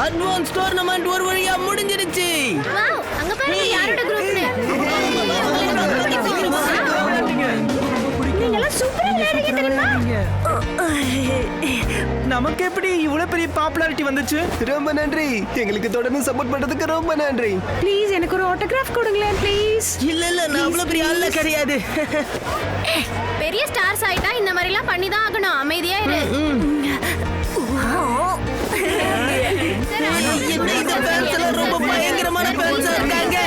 Advance tournament ஒரு வழியா முடிஞ்சிருச்சு. வாவ், அங்க பாருங்க யாரோட குரூப்னு. நீங்க எல்லாம் சூப்பரா விளையாடுறீங்க தெரியுமா? நமக்கு எப்படி இவ்வளவு பெரிய பாப்புலாரிட்டி வந்துச்சு? ரொம்ப நன்றி. எங்களுக்கு தொடர்ந்து சப்போர்ட் பண்றதுக்கு ரொம்ப நன்றி. ப்ளீஸ் எனக்கு ஒரு ஆட்டோகிராஃப் கொடுங்களேன் ப்ளீஸ். இல்ல நான் அவ்வளவு பெரிய ஆளு கிடையாது. பெரிய ஸ்டார்ஸ் ஆயிட்டா இந்த மாதிரி எல்லாம் பண்ணி தான் ஆகணும். அமைதியா இரு. இந்த fans எல்லாம் ரொம்ப பயங்கரமான fans ஆ இருக்காங்க.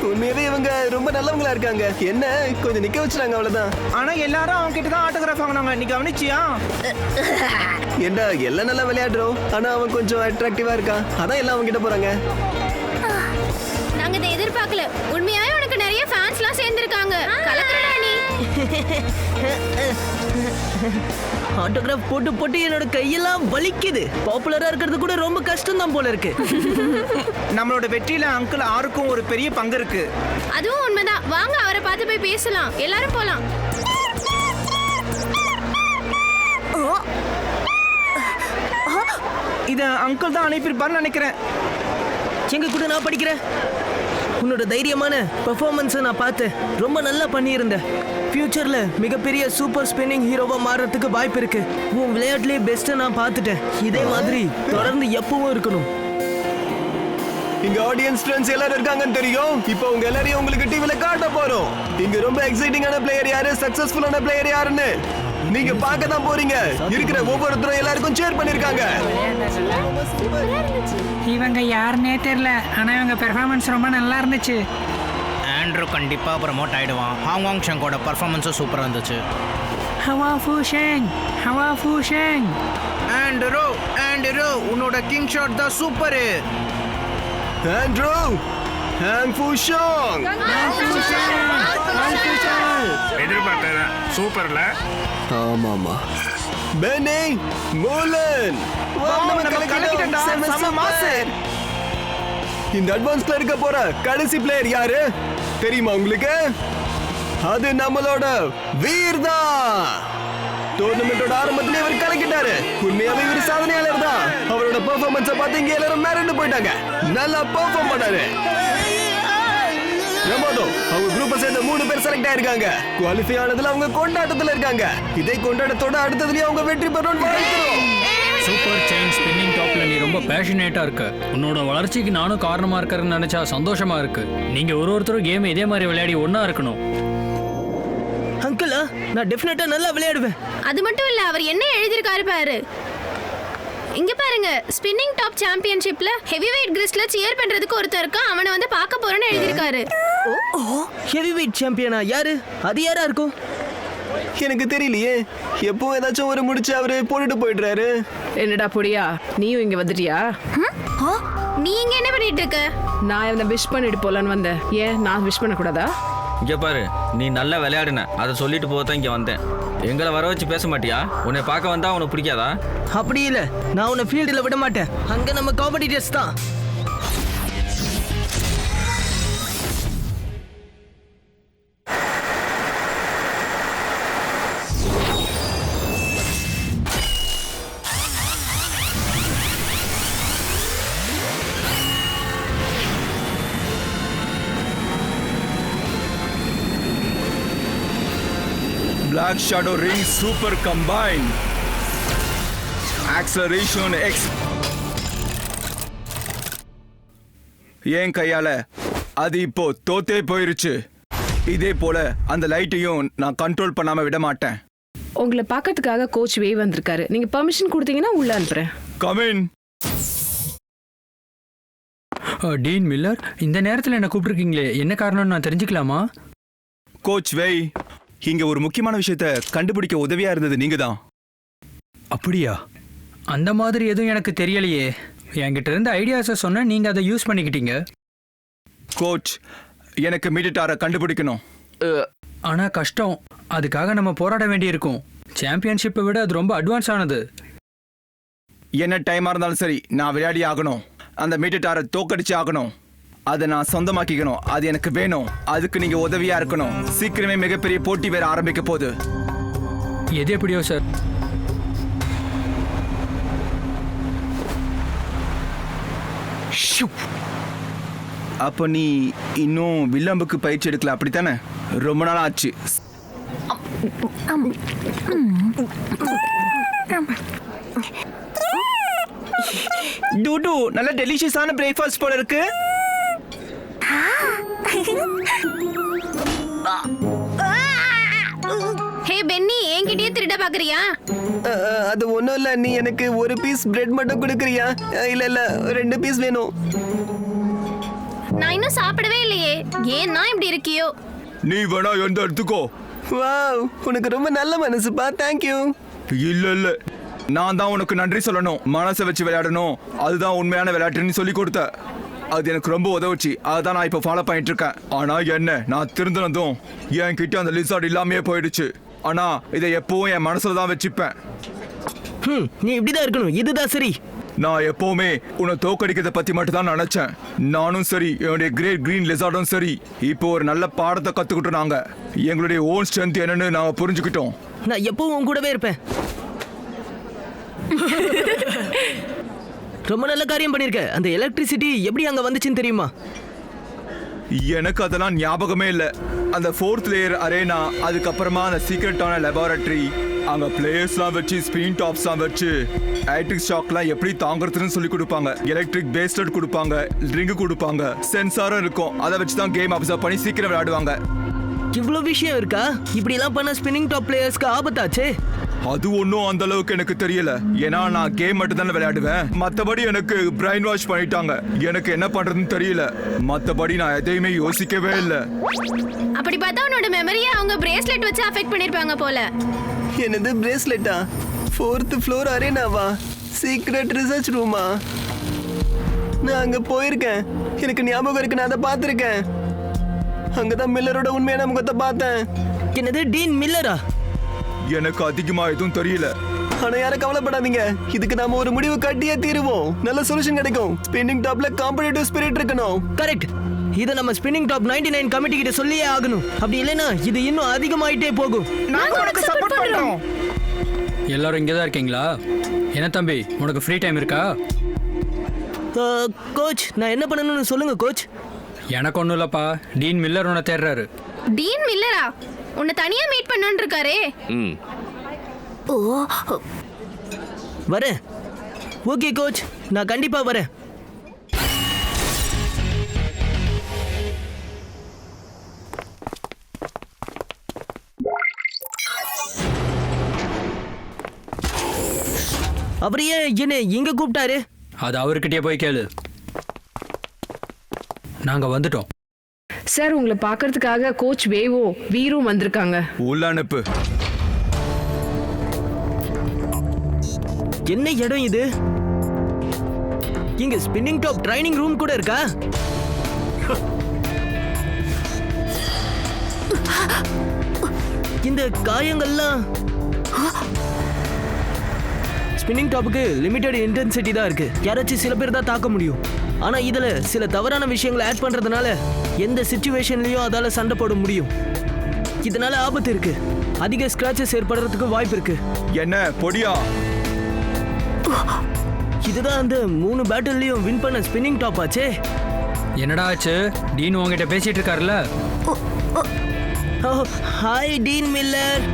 உண்மையாவே இவங்க ரொம்ப நல்லவங்களா இருக்காங்க. என்ன கொஞ்சம் நிக்க வச்சுட்டாங்க அவ்வளவுதான். ஆனா எல்லாரும் அவங்க கிட்ட தான் ஆட்டோகிராஃப் வாங்கினாங்க. நீ கவனிச்சியா? ஏண்டா எல்லாம் நல்லா விளையாடுறோம், ஆனா அவன் கொஞ்சம் அட்ராக்டிவா இருக்கான். அதான் எல்லாம் அவங்க கிட்ட போறாங்க. நாங்க இதை எதிர்பார்க்கல. உண்மையாவே உனக்கு நிறைய ஃபேன்ஸ்லாம் சேர்ந்திருக்காங்க. கலக்குறடா நீ. ஆட்டோகிராஃப் போட்டு போட்டு என்னோட கையெல்லாம் வலிக்குது. பாப்புலரா இருக்கிறது கூட ரொம்ப கஷ்டம் தான் போல இருக்கு. நம்மளோட வெற்றியில அங்கிள் ஆருக்கும் ஒரு பெரிய பங்கு இருக்கு. அதுவும் உண்மைதான். வாங்க அவரை பார்த்து போய் பேசலாம். எல்லாரும் போலாம். இத அங்கிள் தான் அனுப்பியிருப்பாருன்னு நினைக்கிறேன். எங்க கூட நான் படிக்கிறேன். உன்னோட தைரியமான பெர்ஃபார்மன்ஸை நான் பார்த்தேன். ரொம்ப நல்லா பண்ணியிருந்த. ஃபியூச்சர்ல மிகப்பெரிய சூப்பர் ஸ்பின்னிங் ஹீரோவா மாறதுக்கு வாய்ப்பு இருக்கு. உன் விளையாட்டுலயே பெஸ்ட்டை நான் பார்த்துட்டேன். இதே மாதிரி தொடர்ந்து எப்பவும் இருக்கணும். இங்க ஆடியன்ஸ் ஃப்ரெண்ட்ஸ் எல்லாரும் இருக்காங்கன்னு தெரியும். இப்போ உங்க எல்லாரையும் உங்களுக்கு டிவில காட்ட போறோம். இங்க ரொம்ப எக்ஸைட்டிங்கான பிளேயர் யாரு, சக்சஸ்ஃபுல்லான பிளேயர் யாருன்னு நீங்க பார்க்க தான் போறீங்க. இருக்கிற ஒவ்வொருத்தரும் எல்லாருக்கும் ஷேர் பண்ணிருக்காங்க. இவங்க யாருன்னே தெரியல, ஆனா இவங்க பெர்ஃபார்மன்ஸ் ரொம்ப நல்லா இருந்துச்சு. ஆண்ட்ரூ கண்டிப்பா ப்ரமோட் ஆயிடுவான். ஹாங்காங் ஷங்கோட பர்ஃபார்மன்ஸும் சூப்பரா இருந்துச்சு. ஹவா ஃபூஷேங், ஹவா ஃபூஷேங். ஆண்ட்ரூ உன்னோட கிங் ஷாட் தான் சூப்பர். ஆண்ட்ரூ, ஹாங் ஃபூஷாங். எதிர்பார்த்தது சூப்பர்ல. ஆமாமா. பெனி மூலன். இந்த அட்வான்ஸ்ல இருக்க போற கடைசி பிளேயர் யாரு தெரியுமா உங்களுக்கு? அது நம்மளோட வீர் தான். டோர்னமெண்டோட ஆரம்பத்திலே இவர் கலக்கிட்டாரு. உண்மையாவே இவர் சாதனையாளர் தான். அவரோட பெர்ஃபார்மன்ஸை பார்த்து இங்க எல்லாரும் மிரண்டு போயிட்டாங்க. நல்லா பெர்ஃபார்ம் பண்ணாரு. அவங்க குரூப்பை சேர்ந்த 3 பேர் செலக்ட் ஆயிருக்காங்க. குவாலிஃபை ஆனதுல அவங்க கொண்டாட்டத்துல இருக்காங்க. இதே கொண்டாட்டத்தோட அடுத்ததுலயே அவங்க வெற்றி பெறணும்னு வாழ்த்துறோம். சூப்பர் செயின் ஸ்பின்னிங் டாப்ல நீ ரொம்ப பேஷனேட்டா இருக்க. உன்னோட வளர்ச்சிக்கு நானும் காரணமா இருக்கிறேன்னு நினைச்சா சந்தோஷமா இருக்கு. நீங்க ஒருத்தரும் கேம் இதே மாதிரி விளையாடி ஒண்ணா இருக்கணும். அங்கிளா, நான் டெஃபினட்டா நல்லா விளையாடுவேன். அது மட்டும் இல்ல, அவர் என்ன எழுதியிருக்காரு பாரு. இங்க பாருங்க, ஸ்பின்னிங் டாப் சாம்பியன்ஷிப்ல ஹெவி வெயிட் கிரிஸ்ட்ல சியர் பண்றதுக்கு ஒருத்தர் இருக்கான். அவனை வந்து பார்க்க போறேன்னு எழுதியிருக்காரு. ஹெவி வெயிட் சாம்பியனா? யாரு அது? யாரா இருக்கும்? எனக்கு தெரியலையே. எப்போ ஏதாச்சும் ஒரு முடிச்சு அவரு போட்டுட்டு போயிடுறாரு. என்னடா பொடியா, நீயும் இங்க வந்துட்டியா? நீ இங்க என்ன பண்ணிட்டு இருக்க? நான் இவனை விஷ் பண்ணிட்டு போலான்னு வந்தேன். ஏன் நான் விஷ் பண்ணக்கூடாதா? இங்க பாரு, நீ நல்லா விளையாடுன, அதை சொல்லிட்டு போதான் இங்க வந்தேன். எங்களை வர வச்சு பேச மாட்டியா? உன்னை பார்க்க வந்தா உனக்கு பிடிக்காதா? அப்படி இல்ல, நான் உன்னை ஃபீல்டில் விட மாட்டேன். அங்க நம்ம காம்படிட்டர்ஸ் தான். Black Shadow Ring Super Combine Acceleration X. என் கையால அது இப்போ தோத்தே போயிருச்சு. இதே போல அந்த லைட்டையும் நான் கண்ட்ரோல் பண்ணாம விட மாட்டேன். உங்களை பார்க்கறதுக்காக கோச் வே வந்திருக்காரு. நீங்க பெர்மிஷன் கொடுத்தீங்கன்னா உள்ள அனுப்புறேன். Come in. டீன் மில்லர், இந்த நேரத்தில் என்ன கூப்பிட்டுருக்கீங்களே, என்ன காரணம்னு நான் தெரிஞ்சுக்கலாமா? கோச் வெய், இங்க ஒரு முக்கியமான விஷயத்த கண்டுபிடிக்க உதவியா இருந்தது நீங்க தான். அப்படியா? அந்த மாதிரி எதுவும் எனக்கு தெரியலையே. என்கிட்ட இருந்த ஐடியாஸை சொன்ன, நீங்க அதை யூஸ் பண்ணிக்கிட்டீங்க. கோச், எனக்கு மீடிட்டாரை கண்டுபிடிக்கணும். ஆனா கஷ்டம். அதுக்காக நம்ம போராட வேண்டியிருக்கும். சாம்பியன்ஷிப்பை விட அது ரொம்ப அட்வான்ஸ் ஆனது. என்ன டைமா இருந்தாலும் சரி, நான் விளையாடி ஆகணும். அந்த மீடிட்டாரை தோக்கடிச்சு ஆகணும். அதை நான் சொந்தமாக்கிக்கணும். அது எனக்கு வேணும். அதுக்கு நீங்க உதவியா இருக்கணும். சீக்கிரமே மிகப்பெரிய போட்டி வேற ஆரம்பிக்க போகுது. எது எப்படியோ சார். அப்ப நீ இன்னும் வில்லம்புக்கு பயிற்சி எடுக்கல அப்படித்தானே? ரொம்ப நாள் ஆச்சு. டூடு நல்ல டெலிஷியஸான பிரேக்ஃபாஸ்ட் போல இருக்கு. ஹே பென்னி, என்கிட்டயே திருட பாக்குறியா? அது ஒண்ணும் இல்ல, நீ எனக்கு ஒரு பீஸ் பிரெட் மட்டும் கொடுக்குறியா? இல்ல 2 பீஸ் வேணும். நான் இன்னும் சாப்பிடவே இல்லையே. ஏன் நான் இப்படி இருக்கியோ? நீ வேணா எந்த எடுத்துக்கோ. வாவ், உனக்கு ரொம்ப நல்ல மனசுப்பா. தேங்க்யூ. இல்ல நான் தான் உனக்கு நன்றி சொல்லணும். மனசை வச்சு விளையாடணும், அதுதான் உண்மையான விளையாட்டுன்னு சொல்லி கொடுத்த. அது எனக்கு ரொம்ப உதவுச்சு. அதுதான் நான் இப்போ ஃபாலோ பண்ணிட்டு இருக்கேன். ஆனா என்ன, நான் திருந்தினதும் என் கிட்ட அந்த லிசார்ட் இல்லாமையே போயிடுச்சு. ஆனா இதை எப்பவும் என் மனசுல தான் வச்சுப்பேன். நீ இப்படிதான் இருக்கணும், இதுதான் சரி. நான் எப்பவுமே உன்னை தோக்கடிக்கிறத பத்தி மட்டும் தான் நினைச்சேன். நானும் சரி, என்னுடைய கிரேட் கிரீன் லிசார்டும் சரி, இப்போ ஒரு நல்ல பாடத்தை கத்துக்கிட்டோம். நாங்க எங்களுடைய ஓன் ஸ்ட்ரென்த் என்னன்னு நாங்க புரிஞ்சுக்கிட்டோம். நான் எப்பவும் உன் கூடவே இருப்பேன். ரொம்ப நல்ல காரியம் பண்ணிருக்க. அந்த எலக்ட்ரிசிட்டி எப்படி அங்க வந்துச்சுன்னு தெரியுமா? எனக்கு அதெல்லாம் ஞாபகமே இல்லை. அந்த 4th லேயர் அரேனா, அதுக்கப்புறமா அந்த சீக்ரெட்டான லெபார்டரி, அங்க பிளேயர்ஸ்லாம் வச்சு ஸ்பின் டாப்ஸ்லாம் வச்சு எலக்ட்ரிக் ஷாக்லாம் எப்படி தாங்குறதுன்னு சொல்லி கொடுப்பாங்க. எலக்ட்ரிக் பேஸ்லெட் கொடுப்பாங்க, ட்ரிங்க் கொடுப்பாங்க, சென்சாரும் இருக்கும். அதை வச்சு தான் கேம் அப்சர்வ் பண்ணி சீக்கிரம் விளையாடுவாங்க. இவ்வளவு விஷயம் இருக்கா? இப்படி எல்லாம் பண்ண ஸ்பின்னிங் டாப் பிளேயர்ஸ்க்கு ஆபத்தாச்சே. அது ஒன்றும் அந்த அளவுக்கு எனக்கு தெரியல. ஏன்னா நான் கேம் மட்டும் தானே விளையாடுவேன். மற்றபடி எனக்கு பிரைன் வாஷ் பண்ணிட்டாங்க. எனக்கு என்ன பண்றதுன்னு தெரியல. மற்றபடி நான் எதையுமே யோசிக்கவே இல்லை. அப்படி பார்த்தா உன்னோட மெமரியை அவங்க பிரேஸ்லெட் வச்சு அஃபெக்ட் பண்ணிருப்பாங்க போல. என்னது பிரேஸ்லெட்டா? 4th ஃப்ளோர் அரேனாவா? சீக்ரெட் ரிசர்ச் ரூமா? நான் அங்க போயிருக்கேன். எனக்கு ஞாபகம் இருக்கு, நான் அதை பார்த்துருக்கேன். அங்கதான் மில்லரோட உண்மையான முகத்தை பார்த்தேன். என்னது, டீன் மில்லரா? எனக்கு அதிகமா எதுவும் தெரியல. ஆனா யாரும் கவலைப்படாதீங்க, இதுக்கு நாம ஒரு முடிவு கட்டியே தீருவோம். நல்ல சொல்யூஷன் கிடைக்கும். ஸ்பின்னிங் டாப்ல காம்படிட்டிவ் ஸ்பிரிட் இருக்கணும். கரெக்ட். இத நம்ம ஸ்பின்னிங் டாப் 99 கமிட்டி கிட்ட சொல்லியே ஆகணும். அப்படி இல்லைன்னா இது இன்னும் அதிகமாயிட்டே போகும். நாங்க உனக்கு சப்போர்ட் பண்றோம். எல்லாரும் இங்கே தான் இருக்கீங்களா? என்ன தம்பி, உனக்கு ஃப்ரீ டைம் இருக்கா? கோச், நான் என்ன பண்ணணும்னு சொல்லுங்க கோச். எனக்கு ஒன்றும் இல்லைப்பா, டீன் மில்லர் உன்னை தேடுறாரு. டீன் மில்லரா? உன்னை தனியா மீட் பண்ணணும்னு இருக்காரே. வரேன். ஓகே கோச், நான் கண்டிப்பா வரேன். அவர் ஏன் என்ன இங்க கூப்பிட்டாரு? அது அவர்கிட்டயே போய் கேளு. நாங்க வந்துட்டோம் சார். உங்களை பார்க்கறதுக்காக கோச் வேவோ வீரும் வந்திருக்காங்க. உள்ள அனுப்பு. என்ன இடம் இது? இங்க ஸ்பின்னிங் டாப் ட்ரைனிங் ரூம் கூட இருக்கா? இந்த காயங்கள்லாம் ஸ்பின்னிங் டாப்புக்கு லிமிட்டட் இன்டென்சிட்டி தான் இருக்கு. யாராச்சும் சில பேர் தான் தாக்க முடியும். ஆனா இதுல சில தவறான விஷயங்களை ஆட் பண்றதுனால எந்த சிச்சுவேஷன்லயும் அதால சண்டை போட முடியும். இதனால ஆபத்து இருக்கு. அதிக ஸ்கிராச்சஸ் ஏற்படுறதுக்கு வாய்ப்பு இருக்கு. என்ன பொடியா? இதுதான் அந்த 3 பேட்டில்லையும் வின் பண்ண ஸ்பின்னிங் டாப் ஆச்சே. என்னடா ஆச்சு? டீன் உங்ககிட்ட பேசிட்டு இருக்காருல்ல? Hi Dean Miller.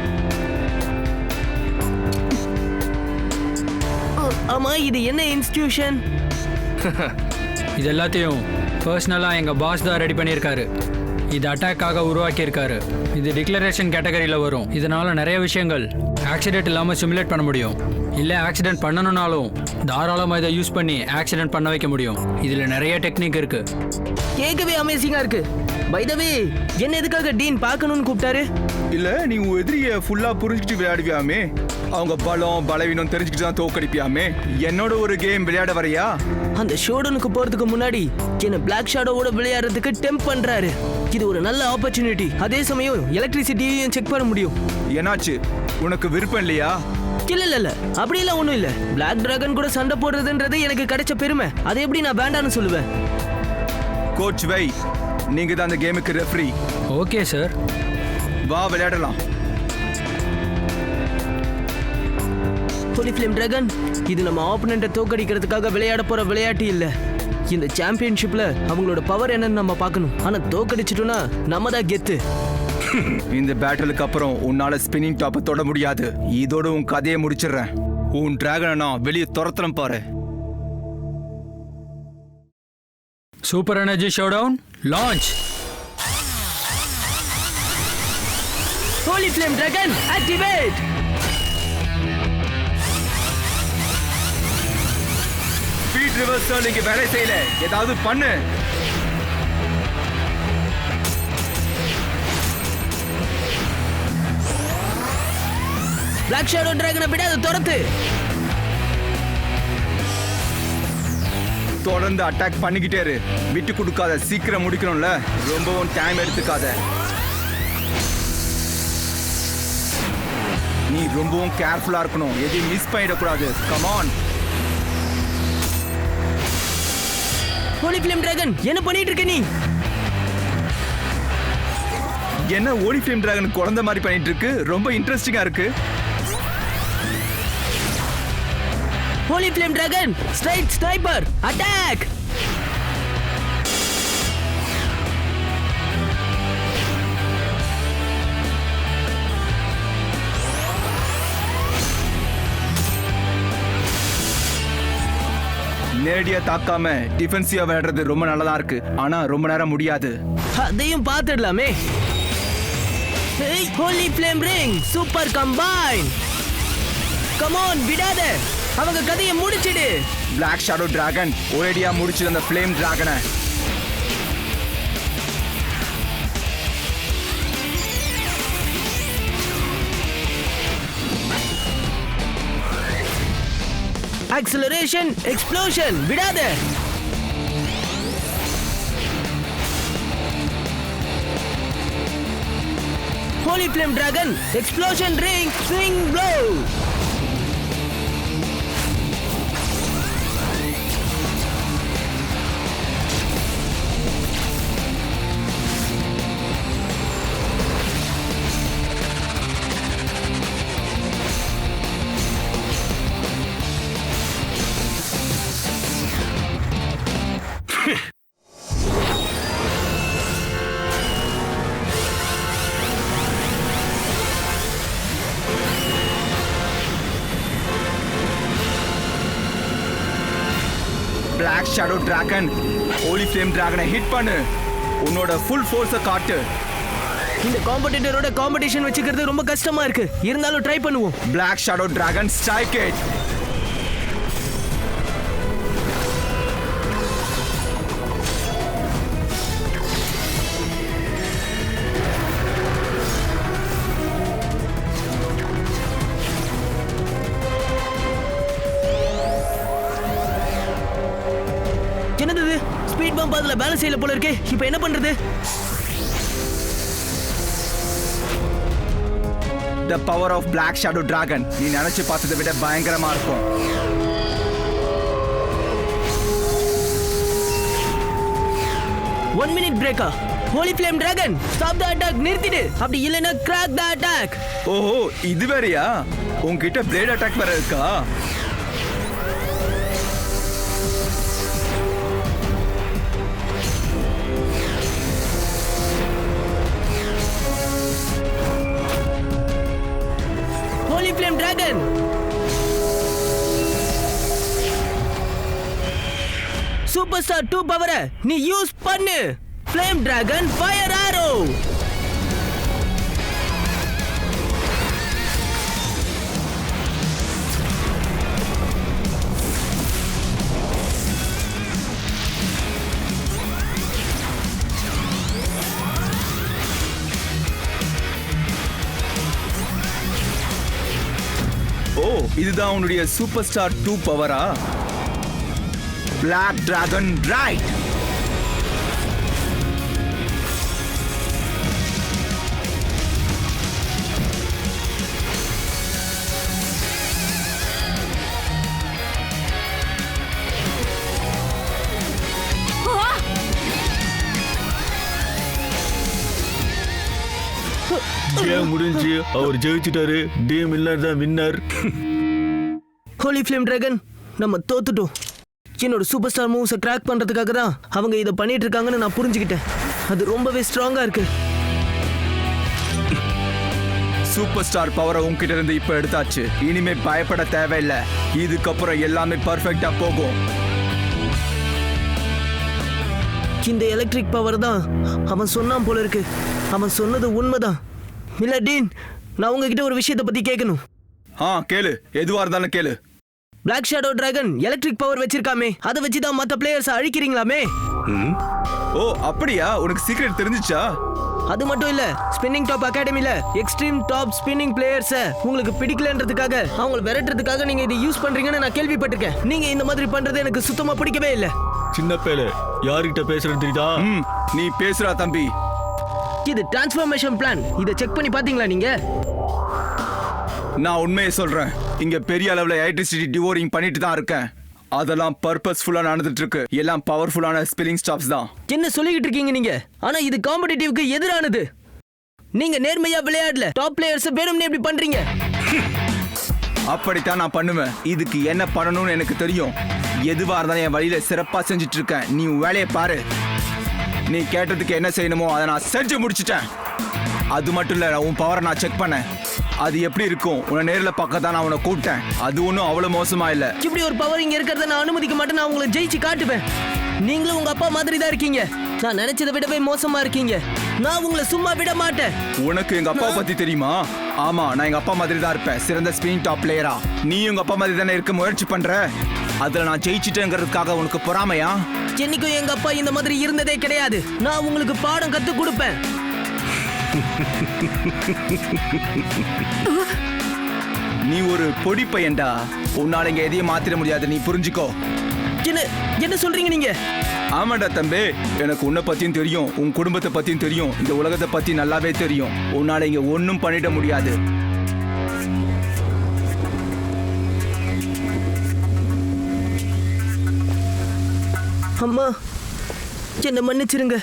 ஆமா, இது என்ன இன்ஸ்டிடியூஷன்? இது எல்லாத்தையும் பர்சனலாக எங்கள் பாஸ் தான் ரெடி பண்ணியிருக்காரு. இது அட்டாக்காக உருவாக்கியிருக்காரு. இது டிக்ளரேஷன் கேட்டகரியில் வரும். இதனால் நிறைய விஷயங்கள் ஆக்சிடென்ட் இல்லாமல் சிமுலேட் பண்ண முடியும். இல்லை ஆக்சிடென்ட் பண்ணணும்னாலும் தாராளமாக இதை யூஸ் பண்ணி ஆக்சிடென்ட் பண்ண வைக்க முடியும். இதில் நிறைய டெக்னிக் இருக்கு. கேட்கவே அமேசிங்கா இருக்கு. பை த வே, என்ன எதுக்காக டீன் பார்க்கணும்னு கூப்பிட்டாரு? இல்ல, நீ உன் எதிரிய ஃபுல்லா புரிஞ்சுக்கிட்டு விளையாடுவியாமே. அவங்க பலம் பலவீனம் தெரிஞ்சுக்கிட்டு தான் தோக்கடிப்பியாமே. என்னோட ஒரு கேம் விளையாட வரையா? அந்த ஷோடனுக்கு போறதுக்கு முன்னாடி என்ன பிளாக் ஷேடோவோட விளையாடுறதுக்கு டெம்ப் பண்றாரு. இது ஒரு நல்ல ஆப்பர்ச்சுனிட்டி. அதே சமயம் எலக்ட்ரிசிட்டியையும் செக் பண்ண முடியும். என்னாச்சு, உனக்கு விருப்பம் இல்லையா? இல்ல அப்படி எல்லாம் ஒண்ணும் இல்ல. பிளாக் டிராகன் கூட சண்டை போடுறதுன்றது எனக்கு கிடைச்ச பெருமை. அதை எப்படி நான் வேண்டான்னு சொல்லுவேன்? கோச் வை, நீங்க தான் அந்த கேமுக்கு ரெஃப்ரி. ஓகே சார், வா விளையாடலாம். ஹோலி ஃப்ளேம் டிராகன், இது நம்ம ஆப்போனண்ட்டை தோக்கடிக்கிறதுக்காக விளையாட போற விளையாட்டு இல்ல. இந்த சாம்பியன்ஷிப்ல அவங்களோட பவர் என்னன்னு நம்ம பார்க்கணும். ஆனா தோக்கடிச்சிட்டோம்னா நம்ம தான் கெத்து. இந்த பேட்டலுக்கு அப்புறம் உன்னால ஸ்பின்னிங் டாப்பை தொட முடியாது. இதோட உன் கதையை முடிச்சிடுறேன். உன் டிராகனை நான் வெளியே துரத்துறேன் பாரு. Super energy showdown launch. Holy flame dragon activate. Speed reverse turning வேலை செய்யல. ஏதாவது பண்ணு. பிளாக் ஷேடோ டிராகனை விட அது துரத்து. தொடர்ந்து அட்டாக் பண்ணிக்கிட்டே இரு. விட்டு கொடுக்காத. சீக்கிரம் முடிக்கணும்ல. ரொம்பவும் டைம் எடுத்துக்காத. நீ ரொம்பவும் கேர்ஃபுல்லா இருக்கணும். எதையும் மிஸ் பண்ணிடக்கூடாது. Come on. Holy flame dragon, என்ன பண்ணிட்டு இருக்க நீ? என்ன ஹோலி ஃப்ளேம் டிராகன் குழந்தை மாதிரி பண்ணிட்டு இருக்கு? ரொம்ப இன்ட்ரெஸ்டிங்கா இருக்கு. Holy flame dragon straight sniper attack. நேரடியா தாக்காம டிஃபென்சிவா விளையாடுறது ரொம்ப நல்லதா இருக்கு. ஆனா ரொம்ப நேரம் முடியாது. அதையும் பார்த்துடலாமே. Holy flame ring super combine. Come on, விடாத. அவங்க கதையை முடிச்சிடு. பிளாக் ஷேடோ டிராகன் ஒரேடியா முடிச்சது அந்த ஃப்ளேம் டிராகனை. ஆக்சிலரேஷன் எக்ஸ்ப்ளோஷன், விடாத. Holy flame dragon explosion ring swing blow. Black shadow dragon holy flame டிராகனை ஹிட் பண்ணு. உன்னோட ஃபுல் ஃபோர்ஸை காட்டு. இந்த காம்படிட்டரோட காம்படிஷன் வச்சுக்கிறது ரொம்ப கஷ்டமா இருக்கு. இருந்தாலும் ட்ரை பண்ணுவோம். Black shadow dragon strike it. என்னது இது? ஸ்பீட் பம்ப் அதுல பேலன்ஸ் செய்யல போல இருக்கே. இப்போ என்ன பண்றது? The power of Black Shadow Dragon நீ நினைச்சு பார்த்ததை விட பயங்கரமா இருக்கும். One minute breaker. Holy Flame Dragon, stop the attack. நிறுத்திடு. அப்படி இல்லைன்னா crack the attack. ஓஹோ, இது வேறயா? உன்கிட்ட பிளேட் அட்டாக் வேற இருக்கா? Holy Flame Dragon. Superstar 2 பவரை நீ யூஸ் பண்ணு. Flame Dragon Fire Arrow. ஓ, இதுதான் உன்னுடைய super star 2 பவரா? Black Dragon Ride. முடிஞ்சு அவர் ஜெயிச்சிட்டாரு. டீம் இல்ல தான் வின்னர். ஹோலி ஃப்ளேம் டிராகன், நம்ம தோத்துட்டோம். என்னோட சூப்பர் ஸ்டார் மூவ்ஸை கிராக் பண்றதுக்காக தான் அவங்க இதை பண்ணிட்டு இருக்காங்கன்னு நான் புரிஞ்சுக்கிட்டேன். அது ரொம்பவே ஸ்ட்ராங்கா இருக்கு. சூப்பர் ஸ்டார் பவரை உன்கிட்ட இருந்து இப்ப எடுத்தாச்சு. இனிமே பயப்பட தேவையில்லை. இதுக்கப்புறம் எல்லாமே பர்ஃபெக்டா போகும். இந்த எலக்ட்ரிக் பவர் தான் அவன் சொன்னான் போல இருக்கு. அவன் சொன்னது உண்மைதான். இல்ல டீன், நான் உங்ககிட்ட ஒரு விஷயத்தை பத்தி கேட்கணும். கேளு, எதுவா இருந்தாலும் கேளு. Black shadow dragon electric power வச்சிருக்காமே, அதை வச்சு தான் மற்ற பிளேயர்ஸ் அழிக்கிறீங்களாமே. ஓ அப்படியா? உனக்கு சீக்ரெட் தெரிஞ்சுச்சா? அது மட்டும் இல்ல, ஸ்பின்னிங் டாப் அகாடமில எக்ஸ்ட்ரீம் டாப் ஸ்பின்னிங் பிளேயர்ஸை உங்களுக்கு பிடிக்கலன்றதுக்காக அவங்களை விரட்டுறதுக்காக நீங்க இதை யூஸ் பண்றீங்கன்னு நான் கேள்விப்பட்டிருக்கேன். நீங்க இந்த மாதிரி பண்றது எனக்கு சுத்தமா பிடிக்கவே இல்லை. சின்ன பேரு யார்கிட்ட பேசுறது தெரியுதா? நீ பேசுறா தம்பி. இது டிரான்ஸ்ஃபர்மேஷன் பிளான். இதை செக் பண்ணி பாத்தீங்களா நீங்க? நான் உண்மையை சொல்றேன். இங்க பெரிய அளவுல எலக்ட்ரிசிட்டி டிவோரிங் பண்ணிட்டு தான் இருக்கேன். அதெல்லாம் பர்பஸ்ஃபுல்லா நடந்துட்டு இருக்கு. எல்லாம் பவர்ஃபுல்லான ஸ்பில்லிங் ஸ்டாப்ஸ் தான். என்ன சொல்லிக்கிட்டு இருக்கீங்க நீங்க? ஆனா இது காம்படிட்டிவ்க்கு எதிரானது. நீங்க நேர்மையா விளையாடல. டாப் பிளேயர்ஸ் வேணும்னு எப்படி பண்றீங்க? அப்படித்தான் நான் பண்ணுவேன். இதுக்கு என்ன பண்ணணும்னு எனக்கு தெரியும். எதுவா இருந்தாலும் என் வழியில சிறப்பா செஞ்சுட்டு இருக்கேன். நீ வேலையை பாரு. நீ கேட்டதுக்கு என்ன செய்யணுமோ அதை நான் செஞ்சு முடிச்சிட்டேன். அது மட்டும் இல்ல, உன் பவரை நான் செக் பண்ணேன். அது எப்படி இருக்கும் உன்னை நேரில் பார்க்க தான் நான் உன்னை கூப்பிட்டேன். அது ஒன்றும் அவ்வளோ மோசமா இல்லை. இப்படி ஒரு பவர் இங்க இருக்கிறத நான் அனுமதிக்க மாட்டேன். நான் உங்களை ஜெயிச்சு காட்டுவேன். நீங்களும் உங்க அப்பா மாதிரி தான் இருக்கீங்க. நான் நினைச்சதை விடவே மோசமா இருக்கீங்க. நான் உங்களை சும்மா விட மாட்டேன். உனக்கு எங்க அப்பா பத்தி தெரியுமா? ஆமா, நான் எங்க அப்பா மாதிரி தான் இருப்பேன். சிறந்த ஸ்பின்னிங் டாப் பிளேயரா. நீ உங்க அப்பா மாதிரி தானே இருக்க முயற்சி பண்ற. அதுல நான் ஜெயிச்சிட்டேங்கிறதுக்காக உனக்கு பொறாமையா? என்னைக்கும் எங்க அப்பா இந்த மாதிரி இருந்ததே கிடையாது. நான் உங்களுக்கு பாடம் கத்து கொடுப்பேன். நீ ஒரு பொடி பையன்டா. உன்னால இங்க எதையும் மாத்திர முடியாது. நீ புரிஞ்சுக்கோ. என்ன சொல்றீங்க நீங்க? ஆமாடா தம்பி, எனக்கு உன்னை பத்தியும் தெரியும், உன் குடும்பத்தை பத்தியும் தெரியும், இந்த உலகத்தை பத்தி நல்லாவே தெரியும். உன்னால இங்க ஒன்னும் பண்ணிட முடியாது. அம்மா, என்ன மன்னிச்சிருங்க.